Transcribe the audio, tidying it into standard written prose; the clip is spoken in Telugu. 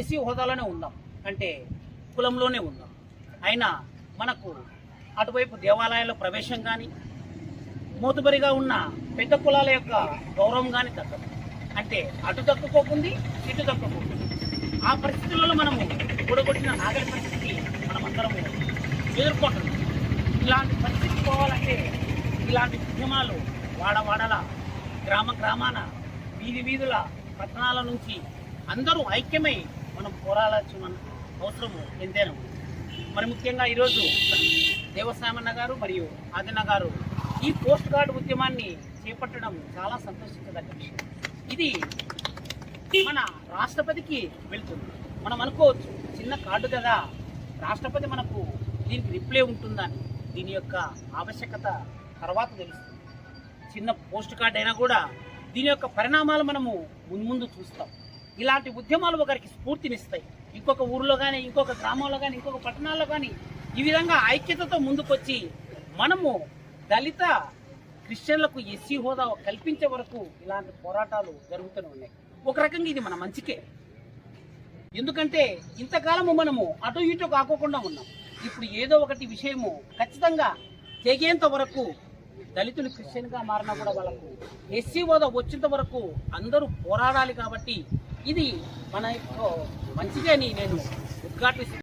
ఎస్సీ హోదాలోనే ఉందాం, అంటే కులంలోనే ఉందాం. అయినా మనకు అటువైపు దేవాలయాల్లో ప్రవేశం కానీ, మూతుబరిగా ఉన్న పెద్ద కులాల యొక్క గౌరవం కానీ దక్కదు. అంటే అటు దక్కుకోకుంది, ఇటు దక్కుకోకుంది. ఆ పరిస్థితులలో మనము కూడగొట్టిన నాగలి పరిస్థితి మనమందరము ఎదుర్కొంటున్నాం. ఇలాంటి పరిస్థితి పోవాలంటే ఇలాంటి ఉద్యమాలు వాడవాడల, గ్రామ గ్రామాన, వీధి వీధుల, పట్టణాల నుంచి అందరూ ఐక్యమై మనం పోరాడాల్సిన అవసరము ఎంతైనా ఉంది. మరి ముఖ్యంగా ఈరోజు దేవసామన్న గారు మరియు ఆదిన గారు ఈ పోస్ట్ కార్డు ఉద్యమాన్ని చేపట్టడం చాలా సంతోషించదగ్గ విషయం. ఇది మన రాష్ట్రపతికి వెళ్తుంది. మనం అనుకోవచ్చు, చిన్న కార్డు కదా, రాష్ట్రపతి మనకు దీనికి రిప్లై ఉంటుందని. దీని యొక్క ఆవశ్యకత తర్వాత తెలుస్తుంది. చిన్న పోస్ట్ కార్డు అయినా కూడా దీని యొక్క పరిణామాలు మనము ముందు చూస్తాం. ఇలాంటి ఉద్యమాలు ఒకరికి స్ఫూర్తినిస్తాయి. ఇంకొక ఊరిలో కానీ, ఇంకొక గ్రామంలో కానీ, ఇంకొక పట్టణాల్లో కానీ ఈ విధంగా ఐక్యతతో ముందుకొచ్చి మనము దళిత క్రిస్టియన్లకు ఎస్సీ హోదా కల్పించే వరకు ఇలాంటి పోరాటాలు జరుగుతూనే ఉన్నాయి. ఒక రకంగా ఇది మన మంచికే. ఎందుకంటే ఇంతకాలము మనము అటు ఇటు కాకోకుండా ఉన్నాం. ఇప్పుడు ఏదో ఒకటి విషయము ఖచ్చితంగా తెగేంత వరకు, దళితులు క్రిస్టియన్గా మారినా కూడా వాళ్ళకు ఎస్సీ హోదా వచ్చేంత వరకు అందరూ పోరాడాలి. కాబట్టి ఇది మన యొక్క మంచిగా నేను ఉద్ఘాటిస్తున్నాను.